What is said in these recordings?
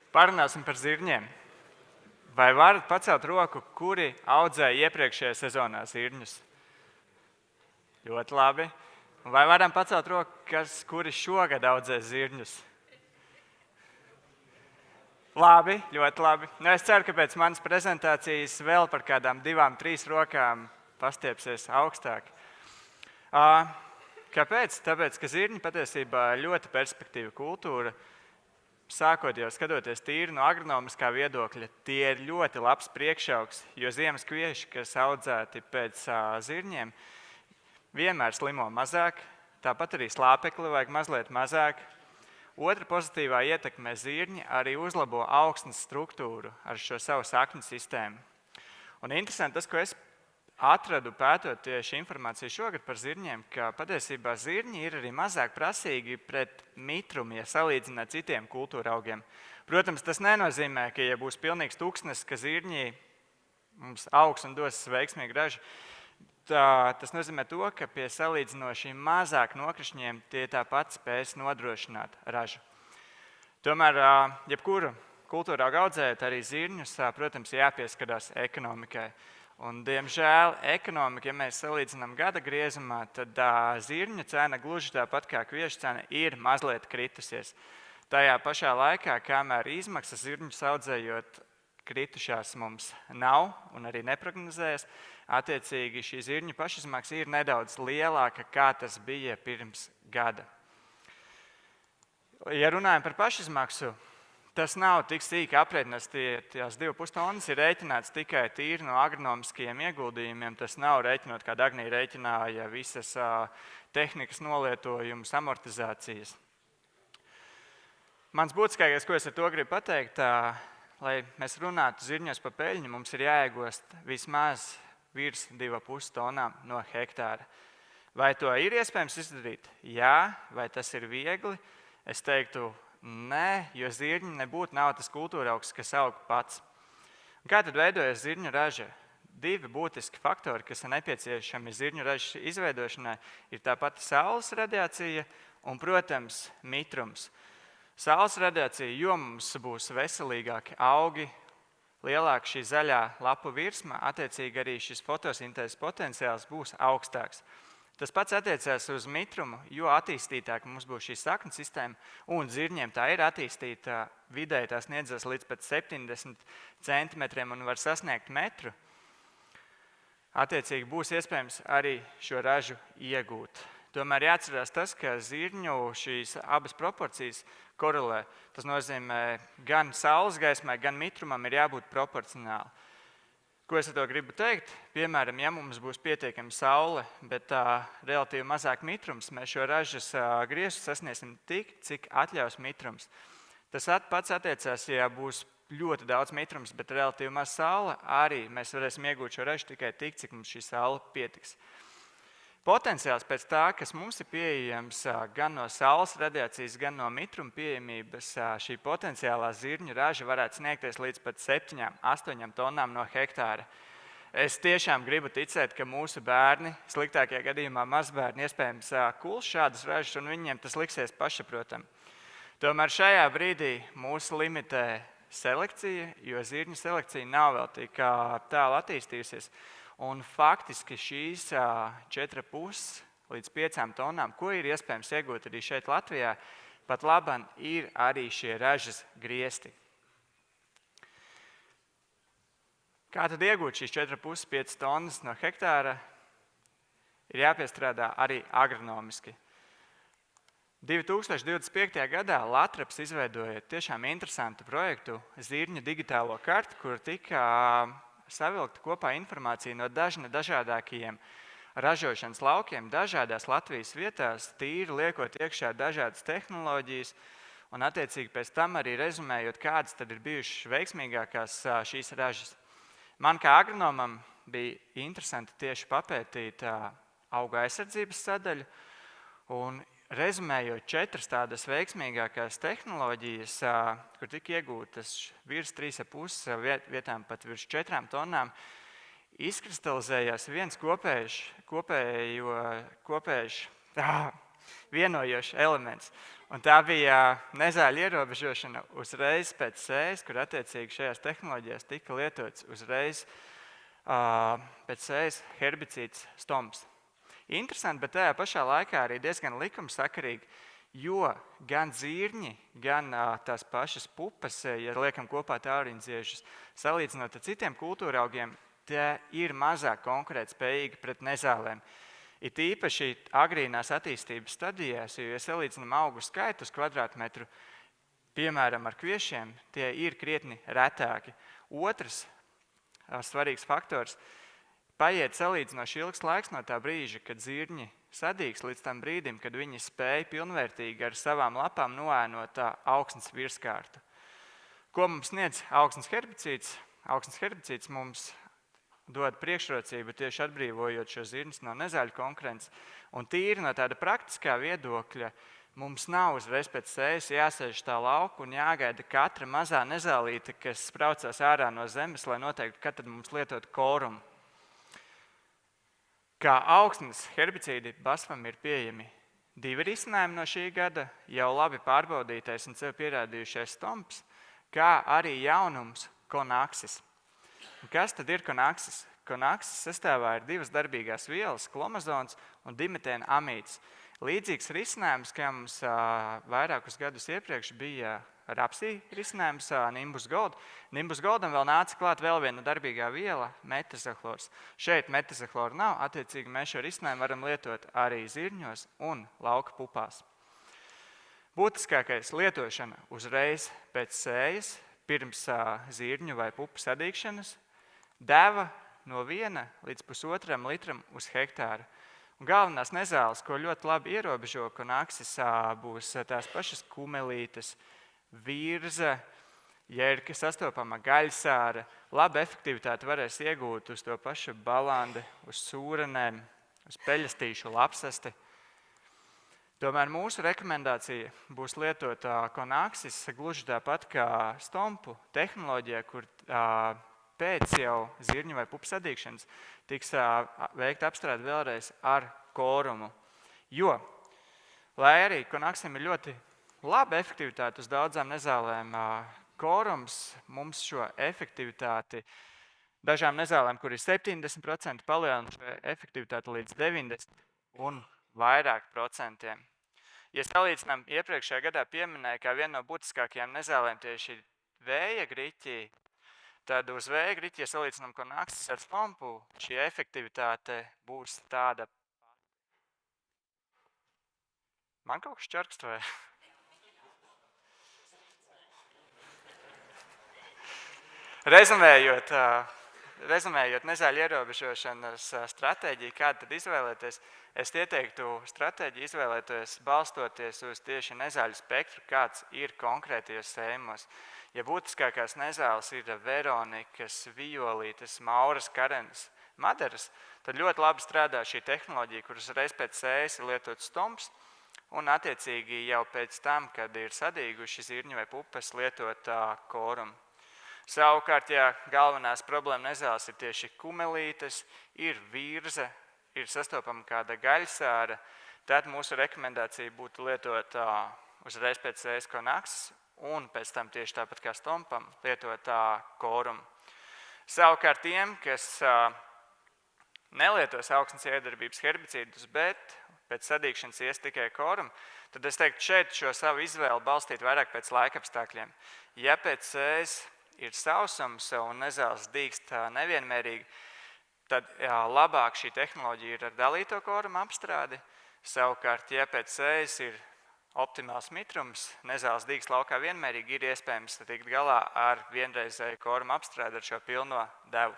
Parunāsim par zirņiem. Vai varat pacelt roku, kuri audzēja iepriekšējā sezonā zirņus? Ļoti labi. Vai varam pacelt roku, kuri šogad audzēs zirņus? Labi, ļoti labi. Es ceru, ka pēc manas prezentācijas vēl par kādām 2, 3 rokām pastiepsies augstāk. Kāpēc? Tāpēc, ka zirņi patiesībā ir ļoti perspektīva kultūra. Sākot jau skatoties tīri no agronomiskā viedokļa, tie ir ļoti labs priekšaugs, jo ziemas kvieši, kas audzēti pēc zirņiem, vienmēr slimo mazāk, tāpat arī slāpekli vajag mazliet mazāk. Otra pozitīvā ietekme zirņi arī uzlabo augsnes struktūru ar šo savu sakņu sistēmu. Un interesanti tas, ko es atradu pētot tieši informāciju šogad par zirņiem, ka patiesībā zirņi ir arī mazāk prasīgi pret mitrumu, ja salīdzina ar citiem kultūra augiem. Protams, tas nenozīmē, ka ja būs pilnīgs tūkstnes, ka zirņi mums augs un dos veiksmīgi ražu. Tas nozīmē to, ka pie salīdzinoši mazāk nokrišņiem tie tāpat spēs nodrošināt ražu. Tomēr, jebkuru kultūra augu audzējot arī zirņus, protams, jāpieskarās ekonomikai. Un, diemžēl, ekonomika, ja mēs salīdzinām gada griezumā, tad zirņu cena, gluži tāpat kā kviešu cena, ir mazliet kritusies. Tajā pašā laikā, kamēr izmaksas zirņus audzējot kritušās mums nav un arī neprognozējas, attiecīgi šī zirņu pašizmaksa ir nedaudz lielāka, kā tas bija pirms gada. Ja runājam par pašizmaksu, tas nav tik sīki aprēķināts, tās 2,5 tonnas ir rēķināts tikai tīri no agronomiskajiem ieguldījumiem. Tas nav rēķinot, kā Dagnija rēķināja visas tehnikas nolietojumus, amortizācijas. Mans būtiskākais, ko es ar to gribu pateikt, lai mēs runātu zirņos par peļņu, mums ir jāiegūst vismaz virs 2,5 tonnām no hektāra. Vai to ir iespējams izdarīt? Jā. Vai tas ir viegli? Es teiktu, nē, jo zirņi nebūtu nav tas kultūra augs, kas aug pats. Un kā tad veidojas zirņu raža? 2 būtiski faktori, kas ir nepieciešami zirņu ražas izveidošanai, ir tā pati saules radiācija un, protams, mitrums. Saules radiācija, jo mums būs veselīgāki augi, lielāka šī zaļā lapu virsma, attiecīgi arī šis fotosintēzes potenciāls būs augstāks. Tas pats attiecās uz mitrumu, jo attīstītāk mums būs šī sakņu sistēma, un zirņiem tā ir attīstīta, vidēji tā sniedzas līdz pat 70 centimetriem un var sasniegt metru. Attiecīgi būs iespējams arī šo ražu iegūt. Tomēr jāatcerās tas, ka zirņu šīs abas proporcijas korelē. Tas nozīmē, gan saules gaismai, gan mitrumam ir jābūt proporcionāli. Ko es ar to gribu teikt? Piemēram, ja mums būs pietiekami saule, bet relatīvi mazāk mitrums, mēs šo ražas griestu sasniegsim tik, cik atļaus mitrums. Tas pats attiecās, ja būs ļoti daudz mitrums, bet relatīvi maz saule, arī mēs varēsim iegūt šo ražu tikai tik, cik mums šī saule pietiks. Potenciāls pēc tā, kas mums ir pieejams gan no saules radiācijas, gan no mitruma pieejamības, šī potenciālā zirņu raža varētu sniegties līdz pat 7, 8 tonnām no hektāra. Es tiešām gribu ticēt, ka mūsu bērni, sliktākajā gadījumā mazbērni, iespējams kuls šādas ražas, un viņiem tas liksies pašsaprotami. Tomēr šajā brīdī mūs limitē selekcija, jo zirņu selekcija nav vēl tik tālu attīstījusies. Un faktiski šīs 4,5 līdz 5 tonnām, ko ir iespējams iegūt arī šeit Latvijā, pat labam ir arī šie ražas griesti. Kā tad iegūt šīs 4,5-5 tonnas no hektāra? Ir jāpiestrādā arī agronomiski. 2025. gadā Latraps izveidoja tiešām interesantu projektu zirņu digitālo karti, kur tika savilkt kopā informāciju no dažādākajiem ražošanas laukiem, dažādās Latvijas vietās, tīri liekot iekšā dažādas tehnoloģijas un attiecīgi pēc tam arī rezumējot, kādas tad ir bijušas veiksmīgākās šīs ražas. Man kā agronomam bija interesanti tieši papētīt auga aizsardzības sadaļu un rezumējot 4 tādas veiksmīgākās tehnoloģijas, kur tika iegūtas virs 3,5 vietām pat virs 4 tonnām, izkristalizējās viens kopējs vienojošs elements. Un tā bija nezāļu ierobežošana uzreiz pēc sējas, kur attiecīgi šajās tehnoloģijās tika lietots uzreiz pēc sējas herbicīds stomps. Interesanti, bet tajā pašā laikā arī diezgan likumsakarīgi, jo gan zirņi, gan tās pašas pupas, ja liekam kopā tauriņziežus, salīdzinot ar citiem kultūra augiem, tie ir mazāk konkurētspējīgi pret nezālēm. It īpaši agrīnās attīstības stadijās, jo, ja salīdzinām augu skaitu uz kvadrātmetru, piemēram, ar kviešiem, tie ir krietni retāki. Otrs svarīgs faktors – paiet salīdzinoši ilgs laiks no tā brīža, kad zirņi sadīgs līdz tam brīdim, kad viņi spēj pilnvērtīgi ar savām lapām noēnot augsnes virskārtu. Ko mums sniedz augsnes herbicīds? Augsnes herbicīds mums dod priekšrocību tieši atbrīvojot šo zirņus no nezāļu konkurences. Un tīri no tāda praktiskā viedokļa mums nav uzreiz pēc sējas jāsēž tā lauku un jāgaida katra mazā nezālīte, kas spraucās ārā no zemes, lai noteiktu, kad tad mums lietot korumu. Kā augsnes herbicīdi BASFam ir pieejami 2 risinājumi no šī gada, jau labi pārbaudītais un sev pierādījušais stomps, kā arī jaunums Konaksis. Kas tad ir Konaksis? Konaksis sastāvā ir 2 darbīgās vielas, klomazons un dimetēna amīds. Līdzīgs risinājums, kā mums vairākus gadus iepriekš bija rapsī risinājums Nimbus Gold. Nimbus Goldam vēl nāca klāt vēl viena darbīgā viela – metazahlors. Šeit metazahlora nav, attiecīgi mēs šo risinājumu varam lietot arī zirņos un lauka pupās. Būtiskākais lietošana uzreiz pēc sējas, pirms zirņu vai pupu sadīkšanas, deva no 1 līdz 1,5 litram uz hektāru. Un galvenās nezāles, ko ļoti labi ierobežo Konaksis, būs tās pašas kumelītes, virza, ja ir sastopama gaļsāra, labu efektivitāti varēs iegūt uz to pašu balandi, uz sūrenēm, uz peļastīšu lapsasti. Tomēr mūsu rekomendācija būs lietot Konaksis gluži tāpat kā stompu tehnoloģijā, kur pēc jau zirņu vai pupu sadīkšanas tiks veikta apstrāde vēlreiz ar korumu. Jo, lai arī Konaksim ir ļoti laba efektivitāte uz daudzām nezālēm, korums mums šo efektivitāti dažām nezālēm, kur ir 70%, palielina šo efektivitāti līdz 90% un vairāk procentiem. Ja salīdzinām iepriekšējā gadā pieminēja, kā viena no būtiskākajām nezālēm tieši vēja griķī, tad uz vēja griķi, ja salīdzinām Konaksis ar stompu, šī efektivitāte būs tāda. Man kaut kas čarkst vai? Rezumējot nezāļu ierobežošanas stratēģiju, kādu tad izvēlēties, es ieteiktu stratēģiju izvēlēties balstoties uz tieši nezāļu spektru, kāds ir konkrētajos sējumos. Ja būtiskākās nezāles ir veronikas, violītes, mauras, karenas, madaras, tad ļoti labi strādā šī tehnoloģija, kuras reiz pēc sējas ir lietot stomps, un attiecīgi jau pēc tam, kad ir sadīguši zirņi vai pupas, lietot korumu. Savukārt, ja galvenās problēma nezāles ir tieši kumelītes, ir virza, ir sastopama kāda gaļsāra, tad mūsu rekomendācija būtu lietot uzreiz pēc sējas Konaksis un pēc tam tieši tāpat kā stompam lietot korumu. Savukārt tiem, kas nelietos augsnes iedarbības herbicīdus, bet pēc sadīkšanas ies tikai korumu, tad es teiktu šeit šo savu izvēli balstīt vairāk pēc laikapstākļiem. Ja pēc sējas ir sausums un nezāles dīkst nevienmērīgi, tad labāk šī tehnoloģija ir ar dalīto korumu apstrādi. Savukārt, ja pēc sējas ir optimāls mitrums, nezāles dīkst laukā vienmērīgi, ir iespējams tikt galā ar vienreizēju korumu apstrādi ar šo pilno devu.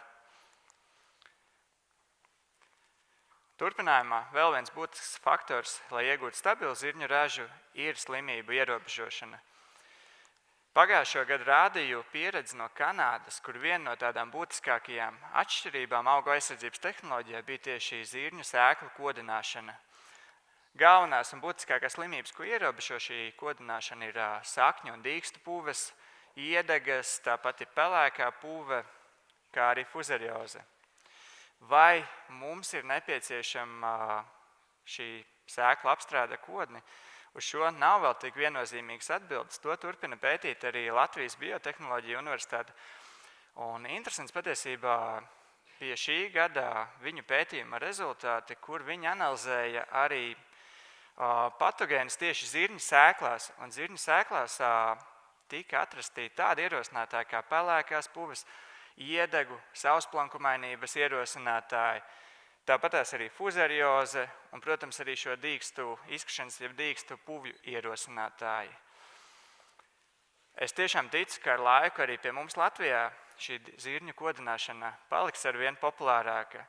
Turpinājumā vēl viens būtisks faktors, lai iegūtu stabilu zirņu ražu, ir slimību ierobežošana. Pagājušo gadu rādīju pieredzi no Kanādas, kur viena no tādām būtiskākajām atšķirībām augu aizsardzības tehnoloģijā bija tieši zirņu sēklu kodināšana. Galvenās un būtiskākās slimības, ko ierobežo šī kodināšana, ir sakņu un dīkstu puves, iedegas, tāpat ir pelēkā puve, kā arī fuzarioze. Vai mums ir nepieciešama šī sēkla apstrāde kodni. Uz šo nav vēl tik viennozīmīgas atbildes. To turpina pētīt arī Latvijas Biotehnoloģija universitāte. Un interesants patiesībā bija šī gada viņu pētījuma rezultāti, kur viņi analizēja arī patogēnus tieši zirņu sēklās. Un zirņu sēklās tika atrasti tādi ierosinātāji kā pelēkās puves, iedegu, sausplankumainības ierosinātāji, tāpatās arī fuzarioze un, protams, arī šo dīkstu izkrišanas, jeb dīkstu puvju ierosinātāji. Es tiešām ticu, ka ar laiku arī pie mums Latvijā šī zirņu kodināšana paliks arvien populārāka.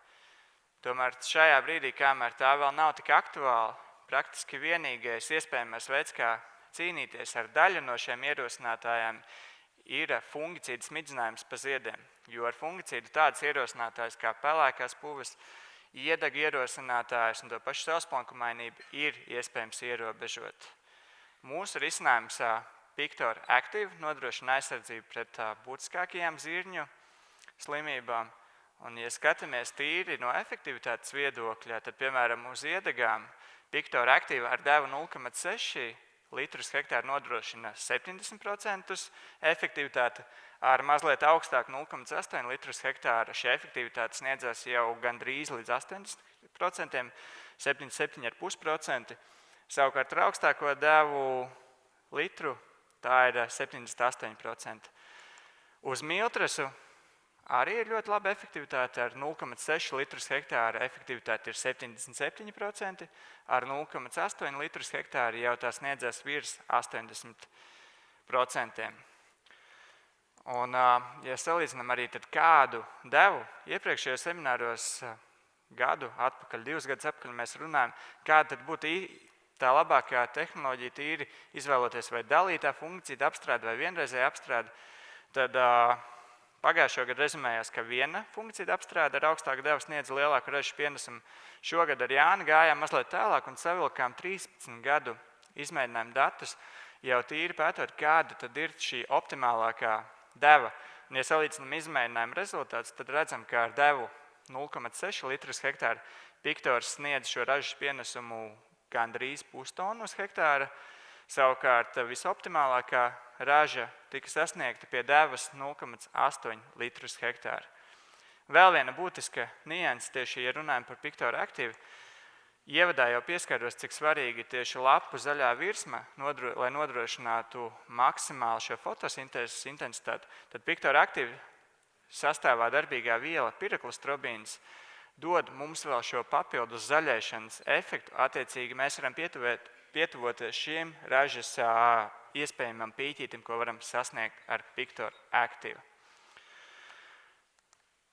Tomēr šajā brīdī, kamēr tā vēl nav tik aktuāla, praktiski vienīgais iespējamais veids, kā cīnīties ar daļu no šiem ierosinātājiem, ir fungicīdu smidzinājums pa ziediem. Jo ar fungicīdu tādas ierosinātājas kā pelēkās puves, iedegu ierosinātājas un to pašu sausplankumainību ir iespējams ierobežot. Mūsu risinājums Pictor Active nodrošina aizsardzību pret būtiskākajām zirņu slimībām. Un, ja skatāmies tīri no efektivitātes viedokļa, tad, piemēram, uz iedegām Pictor Active ar devu 0,6 litrus hektāru nodrošina 70% efektivitāti, ar mazliet augstāku 0,8 litrus hektāra šī efektivitāte sniedzās jau gandrīz līdz 80%, 77,5%. Savukārt ar augstāko devu litru tā ir 78%. Uz miltrasu arī ir ļoti laba efektivitāte, ar 0,6 litrus hektāra efektivitāte ir 77%, ar 0,8 litrus hektāra jau tā sniedzās virs 80%. Un, ja salīdzinām arī tad kādu devu, iepriekšējos semināros gadu atpakaļ, 2 gadus atpakaļ mēs runājam, kāda tad būtu tā labākā tehnoloģija tīri izvēloties vai dalītā fungicīda apstrāde vai vienreizēja apstrāde, tad pagājušo gadu rezumējās, ka viena fungicīda apstrāde ar augstāku devu sniedz lielāku ražu pienesumu. Šogad ar Jāni gājām mazliet tālāk un savilkām 13 gadu izmēģinājumu datus, jau tīri pētot, kāda tad ir šī optimālākā deva. Un, ja salīdzinām izmēģinājumu rezultātus, tad redzam, ka ar devu 0,6 litrus hektāru Pictors sniedz šo ražas pienesumu gandrīz pustonu uz hektāra. Savukārt visoptimālākā raža tika sasniegta pie devas 0,8 litrus hektāra. Vēl viena būtiska nianse tieši, ja runājam par Pictor Active, ievadā jau pieskaros, cik svarīgi tieši lapu zaļā virsma, lai nodrošinātu maksimāli šo fotosintēzes intensitāti, tad Pictor Active sastāvā darbīgā viela piraklostrobīns dod mums vēl šo papildus zaļēšanas efektu. Attiecīgi mēs varam pietuvoties šiem ražas iespējamam pīķītim, ko varam sasniegt ar Pictor Active.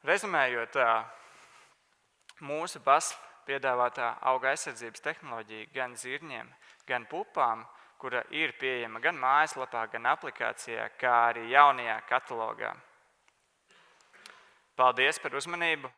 Rezumējot, mūsu BASF piedāvātā auga aizsardzības tehnoloģija gan zirņiem, gan pupām, kura ir pieejama gan mājaslapā, gan aplikācijā, kā arī jaunajā katalogā. Paldies par uzmanību!